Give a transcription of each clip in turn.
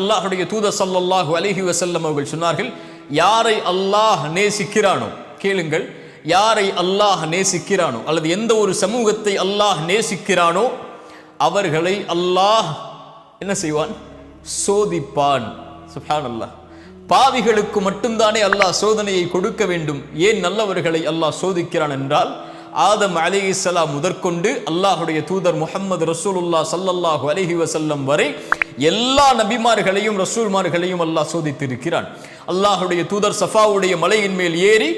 அல்லாஹ்வுடைய தூதர் ஸல்லல்லாஹு அலைஹி வஸல்லம் அவர்கள் சொன்னார்கள், யாரை அல்லாஹ் நேசிக்கிறானோ, கேளுங்கள், யாரை அல்லாஹ் நேசிக்கிறானோ அல்லது எந்த ஒரு சமூகத்தை அல்லாஹ் நேசிக்கிறானோ அவர்களை அல்லாஹ் என்ன செய்வான்? சோதிப்பான். சுப்ஹானல்லாஹ். பாவிகளுக்கு மட்டும்தானே அல்லாஹ் சோதனையை கொடுக்க வேண்டும். ஏன் நல்லவர்களை அல்லாஹ் சோதிக்கிறான் என்றால், ஆதம் அலைஹிஸ்ஸலாம் முதற்கொண்டு அல்லாஹ்வுடைய தூதர் முஹம்மது ரசூலுல்லாஹ் ஸல்லல்லாஹு அலைஹி வஸல்லம் வரை எல்லா நபிமார்களையும் ரசூல்மார்களையும் அல்லாஹ் சோதித்திருக்கிறான். அல்லாஹ்வுடைய தூதர் சஃபாவுடைய மலையின் மேல் ஏறி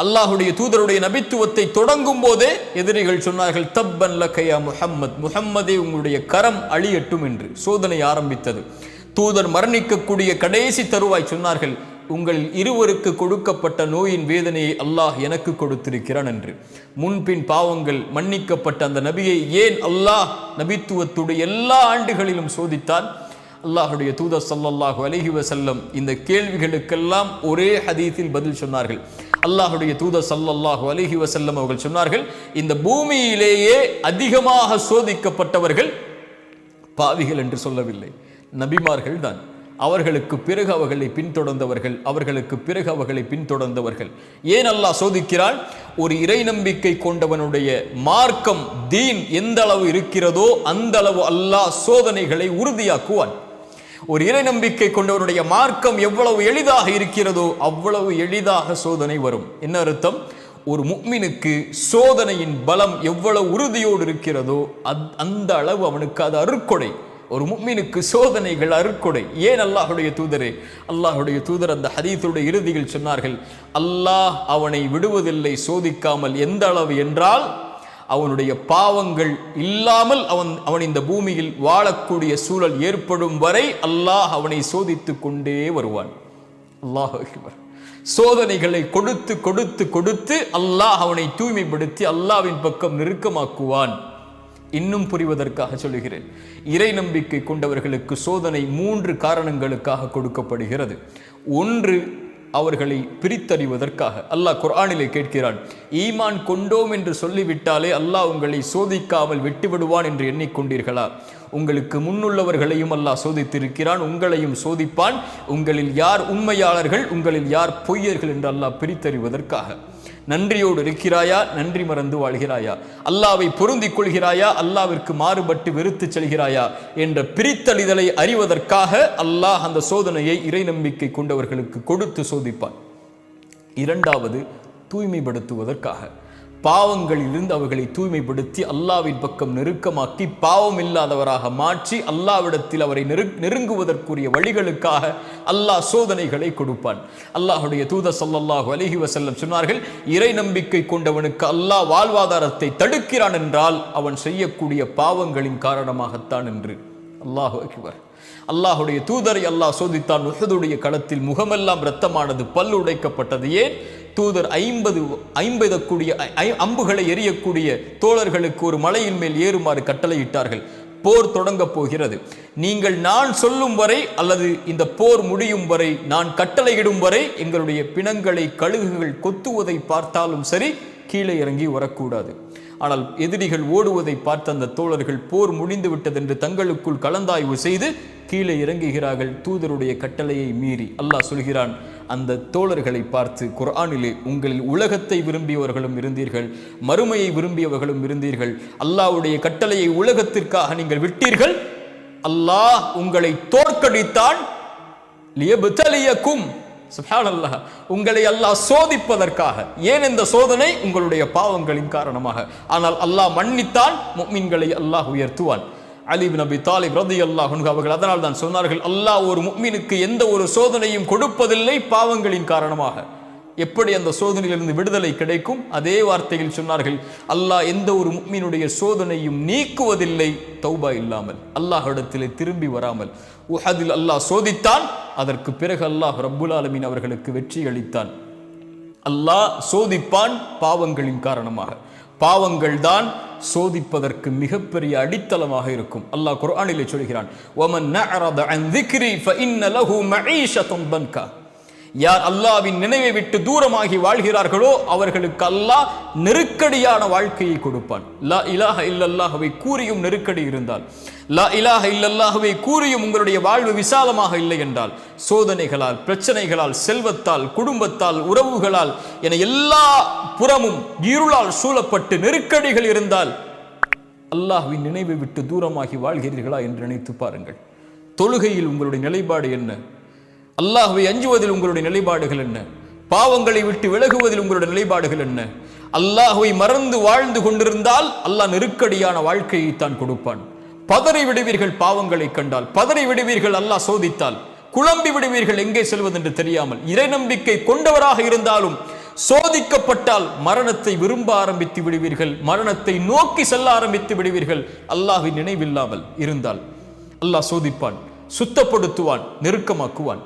அல்லாஹ்வுடைய தூதருடைய நபித்துவத்தை தொடங்கும் போதே எதிரிகள் சொன்னார்கள், தப்பன் லக யா முஹம்மத், முஹம்மதே உங்களுடைய கரம் அழியட்டும் என்று சோதனை ஆரம்பித்தது. தூதர் மரணிக்கக்கூடிய கடைசி தருவாய் சொன்னார்கள், உங்கள் இருவருக்கு கொடுக்கப்பட்ட நோயின் வேதனையை அல்லாஹ் எனக்கு கொடுத்திருக்கிறான் என்று. முன்பின் பாவங்கள் மன்னிக்கப்பட்ட அந்த நபியை ஏன் அல்லாஹ் நபித்துவத்துடைய எல்லா ஆண்டுகளிலும் சோதித்தான்? அல்லாஹ்வுடைய தூதர் ஸல்லல்லாஹு அலைஹி வஸல்லம் இந்த கேள்விகளுக்கெல்லாம் ஒரே ஹதீஸில் பதில் சொன்னார்கள். அல்லாஹ்வுடைய தூதர் ஸல்லல்லாஹு அலைஹி வஸல்லம் அவர்கள் சொன்னார்கள், இந்த பூமியிலேயே அதிகமாக சோதிக்கப்பட்டவர்கள் பாவிகள் என்று சொல்லவில்லை, நபிமார்கள் தான். அவர்களுக்கு பிறகு அவர்களை பின்தொடர்ந்தவர்கள். ஏன் அல்லாஹ் சோதிக்கிறான்? ஒரு இறை நம்பிக்கை கொண்டவனுடைய மார்க்கம் தீன் எந்த அளவு இருக்கிறதோ அந்த அளவு அல்லாஹ் சோதனைகளை உறுதியாக்குவான். ஒரு இறை நம்பிக்கை கொண்டவனுடைய மார்க்கம் எவ்வளவு எளிதாக இருக்கிறதோ அவ்வளவு எளிதாக சோதனை வரும். என்ன அர்த்தம்? ஒரு முஃமினுக்கு சோதனையின் பலம் எவ்வளவு உறுதியோடு இருக்கிறதோ அந்த அளவு அவனுக்கு அது அருட்கொடை. ஒரு முஃமினுக்கு சோதனைகள் அருட்கொடை. ஏன் அல்லாஹ்வுடைய தூதர் அந்த ஹதீஸுடைய இறுதியில் சொன்னார்கள், அல்லாஹ் அவனை விடுவதில்லை சோதிக்காமல். எந்த அளவு என்றால், அவனுடைய பாவங்கள் இல்லாமல் அவன் இந்த பூமியில் வாழக்கூடிய சூழல் ஏற்படும் வரை அல்லாஹ் அவனை சோதித்து கொண்டே வருவான். அல்லாஹ் அக்பர். சோதனைகளை கொடுத்து கொடுத்து கொடுத்து அல்லாஹ் அவனை தூய்மைப்படுத்தி அல்லாஹ்வின் பக்கம் நெருக்கமாக்குவான். இன்னும் புரிவதற்காக சொல்லுகிறேன், இறை நம்பிக்கை கொண்டவர்களுக்கு சோதனை 3 காரணங்களுக்காக கொடுக்கப்படுகிறது. ஒன்று, அவர்களை பிரித்தறிவதற்காக. அல்லாஹ் குர்ஆனிலே கேட்கிறான், ஈமான் கொண்டோம் என்று சொல்லிவிட்டாலே அல்லாஹ் உங்களை சோதிக்காமல் விட்டுவிடுவான் என்று எண்ணிக்கொண்டீர்களா? உங்களுக்கு முன்னுள்ளவர்களையும் அல்லாஹ் சோதித்திருக்கிறான், உங்களையும் சோதிப்பான். உங்களில் யார் உண்மையாளர்கள், உங்களில் யார் பொய்யர்கள் என்று அல்லாஹ் பிரித்தறிவதற்காக. நன்றியோடு இருக்கிறாயா, நன்றி மறந்து வாழ்கிறாயா? அல்லாவை பொருந்திக் கொள்கிறாயா, அல்லாவிற்கு மாறுபட்டு வெறுத்து செல்கிறாயா என்ற பிரித்தறிதலை அறிவதற்காக அல்லாஹ் அந்த சோதனையை இறை நம்பிக்கை கொண்டவர்களுக்கு கொடுத்து சோதிப்பான். இரண்டாவது, தூய்மைப்படுத்துவதற்காக. பாவங்களிலிருந்து அவர்களை தூய்மைப்படுத்தி அல்லாவின் பக்கம் நெருக்கமாக்கி பாவம் இல்லாதவராக மாற்றி அல்லாவிடத்தில் அவரை நெருங்குவதற்குரிய வழிகளுக்காக அல்லாஹ் சோதனைகளை கொடுப்பான். அல்லாஹ்வுடைய தூதர் ஸல்லல்லாஹு அலைஹி வஸல்லம் சொன்னார்கள், இறை நம்பிக்கை கொண்டவனுக்கு அல்லாஹ் வாழ்வாதாரத்தை தடுக்கிறான் என்றால் அவன் செய்யக்கூடிய பாவங்களின் காரணமாகத்தான் என்று. அல்லாஹு அக்பர். அல்லாஹ்வுடைய தூதரை அல்லாஹ் சோதித்தான். உஹதுடைய களத்தில் முகமெல்லாம் இரத்தமானது, பல்லு உடைக்கப்பட்டது. ஏன்? தூதர் 50 கூடிய அம்புகளை எரியக்கூடிய தோழர்களுக்கு ஒரு மலையின் மேல் ஏறுமாறு கட்டளையிட்டார்கள். போர் தொடங்க போகிறது, நீங்கள் நான் சொல்லும் வரை அல்லது இந்த போர் முடியும் வரை, நான் கட்டளையிடும் வரை எங்களுடைய பிணங்களை கழுகுகள் கொத்துவதை பார்த்தாலும் சரி கீழே இறங்கி வரக்கூடாது. ஆனால் எதிரிகள் ஓடுவதை பார்த்த அந்த தோழர்கள் போர் முடிந்து விட்டது என்று தங்களுக்குள் கலந்தாய்வு செய்து கீழே இறங்குகிறார்கள், தூதருடைய கட்டளையை மீறி. அல்லாஹ் சொல்கிறான் அந்த தோழர்களை பார்த்து குர்ஆனிலே, உங்களில் உலகத்தை விரும்பியவர்களும் இருந்தீர்கள், மறுமையை விரும்பியவர்களும் இருந்தீர்கள். அல்லாஹ்வுடைய கட்டளையை உலகத்திற்காக நீங்கள் விட்டீர்கள், அல்லாஹ் உங்களை தோற்கடித்தான். லியப்தலியக்கும், சுப்ஹானல்லாஹ், உங்களை அல்லாஹ் சோதிப்பதற்காக. ஏன் இந்த சோதனை? உங்களுடைய பாவங்களின் காரணமாக. ஆனால் அல்லாஹ் மன்னித்தான், முஃமின்களை அல்லாஹ் உயர்த்துவான். அலி இப்னு அபி தாலிப் ரலியல்லாஹு அன்ஹு அவர்கள் அதனால் தான் சொன்னார்கள், அல்லாஹ் ஒரு முஃமினுக்கு எந்த ஒரு சோதனையும் கொடுப்பதில்லை பாவங்களின் காரணமாக. எப்படி அந்த சோதனையிலிருந்து விடுதலை கிடைக்கும்? அதே வார்த்தையில் சொன்னார்கள், அல்லாஹ் எந்த ஒரு முஃமினுடைய சோதனையும் நீக்குவதில்லை தௌபா இல்லாமல், அல்லாஹ்விடத்திலே திரும்பி வராமல். உஹதில் அல்லாஹ் சோதித்தான், அதற்கு பிறகு அல்லாஹ் ரப்புல் ஆலமீன் அவர்களுக்கு வெற்றி அளித்தான். அல்லாஹ் சோதிப்பான் பாவங்களின் காரணமாக. பாவங்கள் தான் சோதிப்பதற்கு மிகப்பெரிய அடித்தளமாக இருக்கும். அல்லாஹ் குர்ஆனிலே சொல்கிறான், வமன் நஅரத அன் ذிக்ரி ஃபஇன்ன லஹு மஈஷத்தன் தன்கா. யார் அல்லாஹ்வின் நினைவை விட்டு தூரமாகி வாழ்கிறார்களோ அவர்களுக்கு அல்லாஹ் நெருக்கடியான வாழ்க்கையை கொடுப்பான். லா இலாஹ இல்லல்லாஹ்வை கூறியும் நெருக்கடி இருந்தால், லா இலாஹ இல்லல்லாஹுவை கூறியும் உங்களுடைய வாழ்வு விசாலமாக இல்லை என்றால், சோதனைகளால், பிரச்சனைகளால், செல்வத்தால், குடும்பத்தால், உறவுகளால் என எல்லா புறமும் இருளால் சூழப்பட்டு நெருக்கடிகள் இருந்தால் அல்லாஹ்வின் நினைவை விட்டு தூரமாகி வாழ்கிறீர்களா என்று நினைத்து பாருங்கள். தொழுகையில் உங்களுடைய நிலைப்பாடு என்ன? அல்லாஹ்வை அஞ்சுவதில் உங்களுடைய நிலைப்பாடுகள் என்ன? பாவங்களை விட்டு விலகுவதில் உங்களுடைய நிலைப்பாடுகள் என்ன? அல்லாஹ்வை மறந்து வாழ்ந்து கொண்டிருந்தால் அல்லாஹ் நெருக்கடியான வாழ்க்கையை தான் கொடுப்பான். பதறி விடுவீர்கள் பாவங்களை கண்டால், பதறி விடுவீர்கள் அல்லாஹ் சோதித்தால், குழம்பி விடுவீர்கள் எங்கே செல்வதென்று தெரியாமல். இறை நம்பிக்கை கொண்டவராக இருந்தாலும் சோதிக்கப்பட்டால் மரணத்தை விரும்ப ஆரம்பித்து விடுவீர்கள், மரணத்தை நோக்கி செல்ல ஆரம்பித்து விடுவீர்கள். அல்லாஹ்வின் நினைவில்லாமல் இருந்தால் அல்லாஹ் சோதிப்பான், சுத்தப்படுத்துவான், நெருக்கமாக்குவான்.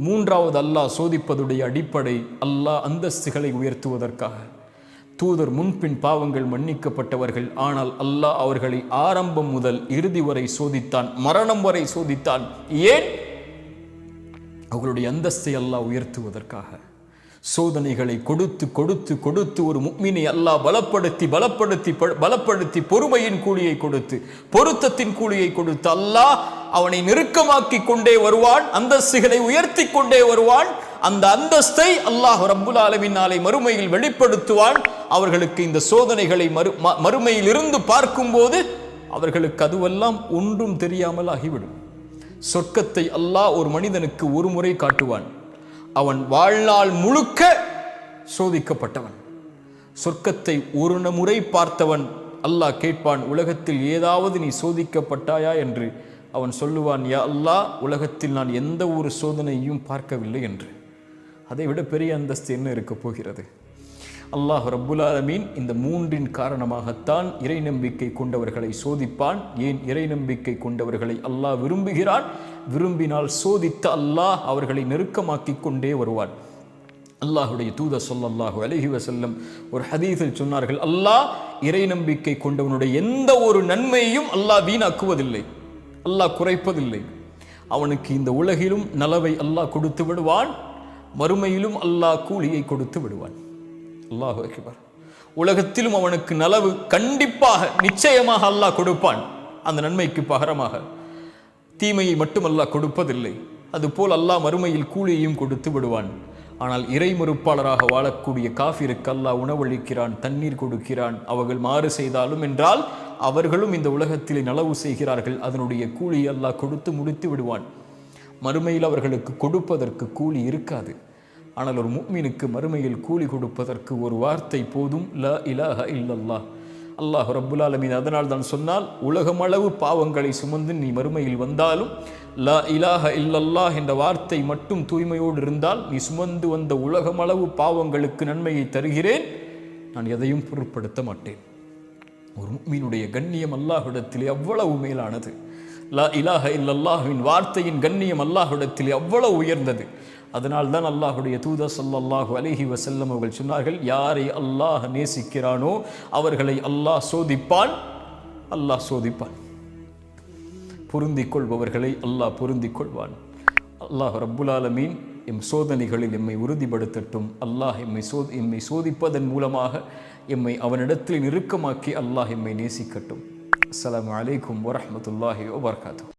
மூன்றாவது அல்லாஹ் சோதிப்பதுடைய அடிப்படை அல்லாஹ் அந்தஸ்துகளை உயர்த்துவதற்காக. தூதர் முன்பின் பாவங்கள் மன்னிக்கப்பட்டவர்கள், ஆனால் அல்லாஹ் அவர்களை ஆரம்பம் முதல் இறுதி வரை சோதித்தான், மரணம் வரை சோதித்தான். ஏன்? அவர்களுடைய அந்தஸ்தை அல்லாஹ் உயர்த்துவதற்காக. சோதனைகளை கொடுத்து கொடுத்து கொடுத்து ஒரு முஃமினை அல்லாஹ் பலப்படுத்தி பலப்படுத்தி பலப்படுத்தி பொறுமையின் கூலியை கொடுத்து, பொருத்தத்தின் கூலியை கொடுத்து அல்லாஹ் அவனை நெருக்கமாக்கி கொண்டே வருவான், அந்தஸ்துகளை உயர்த்தி கொண்டே வருவான். அந்த அந்தஸ்தை அல்லாஹ் ரப்புல் ஆலமீன் நாளை மறுமையில் வெளிப்படுத்துவான். அவர்களுக்கு இந்த சோதனைகளை மறுமையில் இருந்து பார்க்கும்போது அவர்களுக்கு அதுவெல்லாம் ஒன்றும் தெரியாமல் ஆகிவிடும். சொர்க்கத்தை அல்லாஹ் ஒரு மனிதனுக்கு ஒரு முறை காட்டுவான். அவன் வாழ்நாள் முழுக்க சோதிக்கப்பட்டவன். சொர்க்கத்தை ஒரு முறை பார்த்தவன் அல்லாஹ் கேட்பான், உலகத்தில் ஏதாவது நீ சோதிக்கப்பட்டாயா என்று. அவன் சொல்லுவான், யா அல்லாஹ், உலகத்தில் நான் எந்த ஒரு சோதனையும் பார்க்கவில்லை என்று. அதை விட பெரிய அந்தஸ்து என்ன இருக்க போகிறது? அல்லாஹ் ரப்புல் ஆலமீன் இந்த மூன்றின் காரணமாகத்தான் இறை நம்பிக்கை கொண்டவர்களை சோதிப்பான். ஏன்? இறை நம்பிக்கை கொண்டவர்களை அல்லாஹ் விரும்புகிறான். விரும்பினால் சோதித்த அல்லாஹ் அவர்களை நெருக்கமாக்கி கொண்டே வருவான். அல்லாஹுடைய தூதர் ஸல்லல்லாஹு அலைஹி வஸல்லம் ஒரு ஹதீஸில் சொன்னார்கள், அல்லாஹ் இறை நம்பிக்கை கொண்டவனுடைய எந்த ஒரு நன்மையையும் அல்லாஹ் வீணாக்குவதில்லை, அல்லாஹ் குறைப்பதில்லை. அவனுக்கு இந்த உலகிலும் நலவை அல்லாஹ் கொடுத்து விடுவான், மறுமையிலும் அல்லாஹ் கூலியை கொடுத்து விடுவான். அல்லாஹு அக்பர். உலகத்திலும் அவனுக்கு நலவு கண்டிப்பாக நிச்சயமாக அல்லாஹ் கொடுப்பான். அந்த நன்மைக்கு பகரமாக தீமையை மட்டும் அல்லாஹ் கொடுப்பதில்லை. அதுபோல் அல்லாஹ் மறுமையில் கூலியையும் கொடுத்து விடுவான். ஆனால் இறை மறுப்பாளராக வாழக்கூடிய காஃபிருக்கு அல்லாஹ் உணவளிக்கிறான், தண்ணீர் கொடுக்கிறான். அவர்கள் மாறு செய்தாலும் என்றால் அவர்களும் இந்த உலகத்திலே நலவு செய்கிறார்கள், அதனுடைய கூலியை அல்லாஹ் கொடுத்து முடித்து விடுவான். மறுமையில் அவர்களுக்கு கொடுப்பதற்கு கூலி இருக்காது. ஆனால் ஒரு முஃமினுக்கு மறுமையில் கூலி கொடுப்பதற்கு ஒரு வார்த்தை போதும், லா இலாஹ இல்லல்லாஹ். அல்லாஹ் ரப்புல் ஆலமீன் அதனால் தான் சொன்னால், உலகமளவு பாவங்களை சுமந்து நீ மறுமையில் வந்தாலும் லா இலாஹ இல்லல்லாஹ் என்ற வார்த்தை மட்டும் தூய்மையோடு இருந்தால் நீ சுமந்து வந்த உலகமளவு பாவங்களுக்கு நன்மையை தருகிறேன், நான் எதையும் பொருட்படுத்த மாட்டேன். ஒரு முஃமினுடைய கண்ணியம் அல்லாஹ்விடத்திலே அவ்வளவு மேலானது. லா இலாஹ இல்லல்லாஹ்வின் வார்த்தையின் கண்ணியம் அல்லாஹ்விடத்திலே அவ்வளவு உயர்ந்தது. அதனால் தான் அல்லாஹுடைய தூதர் ஸல்லல்லாஹு அலைஹி வஸல்லம் அவர்கள் சொன்னார்கள், யாரை அல்லாஹ் நேசிக்கிறானோ அவர்களை அல்லாஹ் சோதிப்பான், அல்லாஹ் சோதிப்பான். பொருந்திக் கொள்பவர்களை அல்லாஹ் பொருந்திக் கொள்வான். அல்லாஹ் ரப்புல் ஆலமீன் எம் சோதனைகளில் எம்மை உறுதிப்படுத்தட்டும். அல்லாஹ் எம்மை சோதிப்பதன் மூலமாக எம்மை அவனிடத்தில் நெருக்கமாக்கி அல்லாஹ் எம்மை நேசிக்கட்டும். அஸ்ஸலாமு அலைக்கும் வரஹ்மத்துல்லாஹி வபரகாத்துஹு.